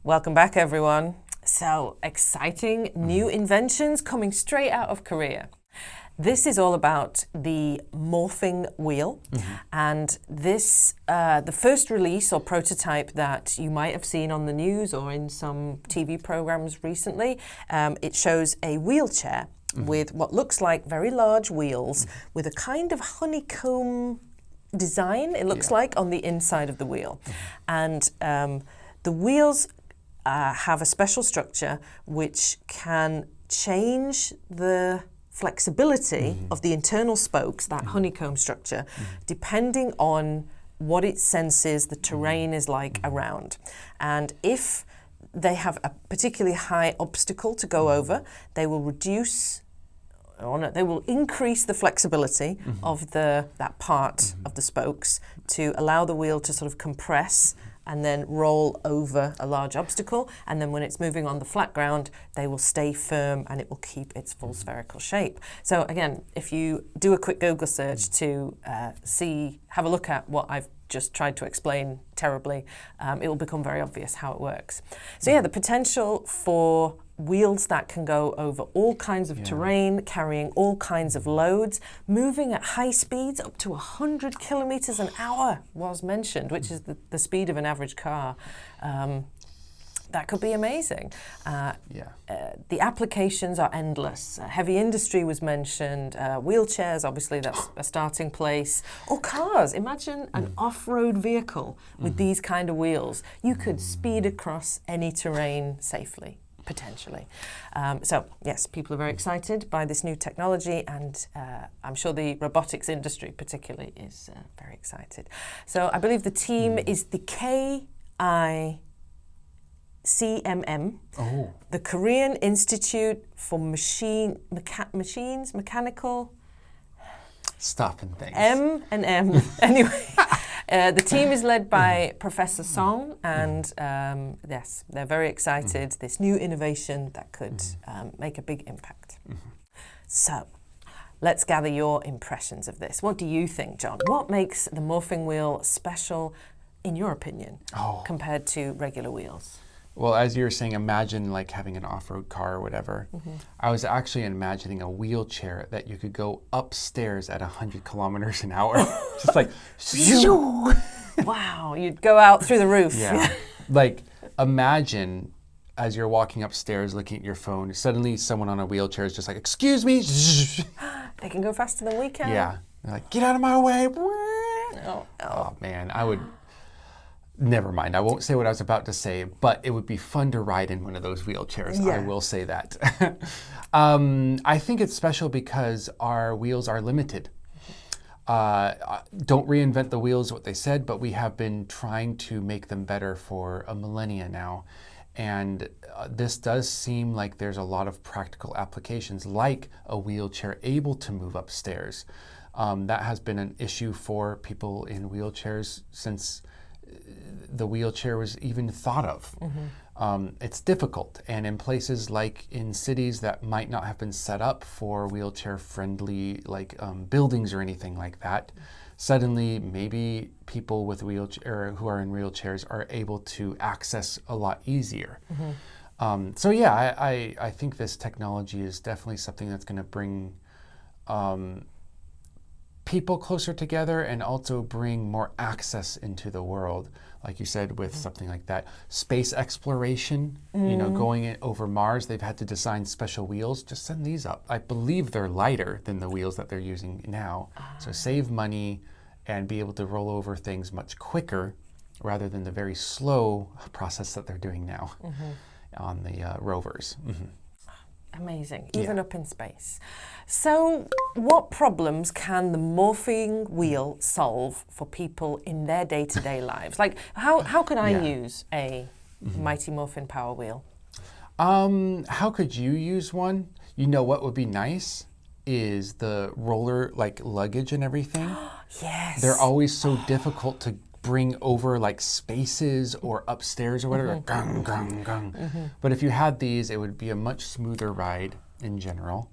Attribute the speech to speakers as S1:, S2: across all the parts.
S1: Welcome back, everyone. So, exciting new inventions coming straight out of Korea. This is all about the Morphing wheel, and this, the first release or prototype that you might have seen on the news or in some TV programs recently, it shows a wheelchair with what looks like very large wheels with a kind of honeycomb design, it looks like, on the inside of the wheel. And the wheels have a special structure which can change the flexibility of the internal spokes, that honeycomb structure, depending on what it senses the terrain is like around. And if they have a particularly high obstacle to go over, they will increase the flexibility of that part of the spokes to allow the wheel to sort of compress and then roll over a large obstacle, and then when it's moving on the flat ground, they will stay firm and it will keep its full spherical shape. So again, if you do a quick Google search to have a look at what I've just tried to explain terribly, it will become very obvious how it works. So yeah, the potential for wheels that can go over all kinds of terrain, carrying all kinds of loads, moving at high speeds up to 100 kilometers an hour was mentioned, which is the speed of an average car. That could be amazing. The applications are endless. Heavy industry was mentioned, wheelchairs, obviously that's a starting place, or cars. Imagine an off-road vehicle with these kind of wheels. You could speed across any terrain safely, potentially. So yes, people are very excited by this new technology, and I'm sure the robotics industry particularly is very excited. So I believe the team is the KICMM, the Korean Institute for Mechanical.
S2: Stuff and things.
S1: M&M. Anyway, the team is led by Professor Song, and yes, they're very excited. This new innovation that could make a big impact. So, let's gather your impressions of this. What do you think, John? What makes the Morphing wheel special, in your opinion, compared to regular wheels?
S2: Well, as you were saying, imagine like having an off-road car or whatever. I was actually imagining a wheelchair that you could go upstairs at 100 kilometers an hour. Just like,
S1: wow, you'd go out through the roof.
S2: Yeah. Like, imagine as you're walking upstairs looking at your phone, suddenly someone on a wheelchair is just like, excuse me.
S1: They can go faster than we can.
S2: Yeah. They're like, get out of my way.
S1: Oh
S2: Man, I would... Never mind, I won't say what I was about to say, but it would be fun to ride in one of those wheelchairs. I will say that. I think it's special because our wheels are limited. Don't reinvent the wheels, what they said, but we have been trying to make them better for a millennia now. And this does seem like there's a lot of practical applications, like a wheelchair able to move upstairs. That has been an issue for people in wheelchairs since the wheelchair was even thought of. It's difficult, and in places like in cities that might not have been set up for wheelchair-friendly buildings or anything like that, suddenly maybe people with who are in wheelchairs are able to access a lot easier. So yeah, I think this technology is definitely something that's going to bring people closer together and also bring more access into the world, like you said, with something like that. Space exploration, going over Mars, they've had to design special wheels. Just send these up. I believe they're lighter than the wheels that they're using now. So save money and be able to roll over things much quicker rather than the very slow process that they're doing now on the rovers.
S1: Amazing, even up in space. So what problems can the Morphing wheel solve for people in their day-to-day lives? Like, how can I use a Mighty Morphin Power Wheel?
S2: How could you use one? You know what would be nice is the roller, like luggage and everything.
S1: Yes.
S2: They're always so difficult to bring over like spaces or upstairs or whatever. Gung, gung, gung. But if you had these, it would be a much smoother ride in general.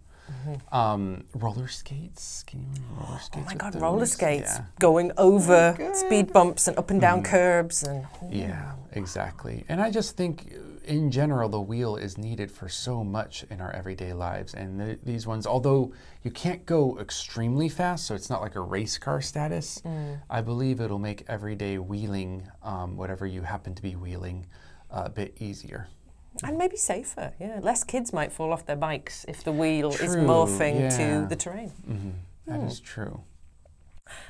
S2: Roller skates. Can you remember roller skates?
S1: Oh my
S2: with
S1: God,
S2: those?
S1: roller skates,
S2: Yeah.
S1: going over speed bumps and up and down curbs.
S2: Yeah, exactly. And I just think, in general, the wheel is needed for so much in our everyday lives. And these ones, although you can't go extremely fast, so it's not like a race car status, I believe it'll make everyday wheeling, whatever you happen to be wheeling, a bit easier.
S1: And maybe safer, yeah. Less kids might fall off their bikes if the wheel is
S2: True,
S1: morphing
S2: yeah.
S1: to the terrain.
S2: That is true.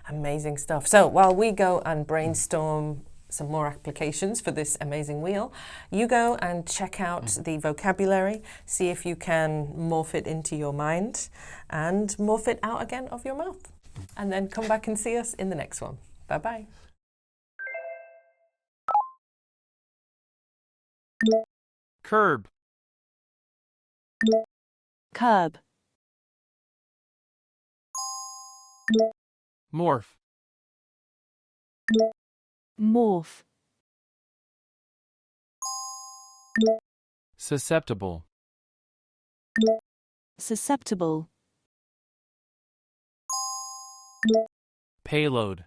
S1: Amazing stuff. So while we go and brainstorm some more applications for this amazing wheel, you go and check out the vocabulary, see if you can morph it into your mind and morph it out again of your mouth. And then come back and see us in the next one. Bye-bye.
S3: Curb.
S4: Curb.
S3: Morph.
S4: Morph.
S3: Susceptible.
S4: Susceptible.
S3: Payload.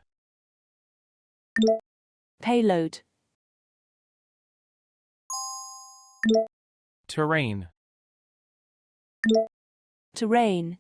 S4: Payload.
S3: Terrain.
S4: Terrain.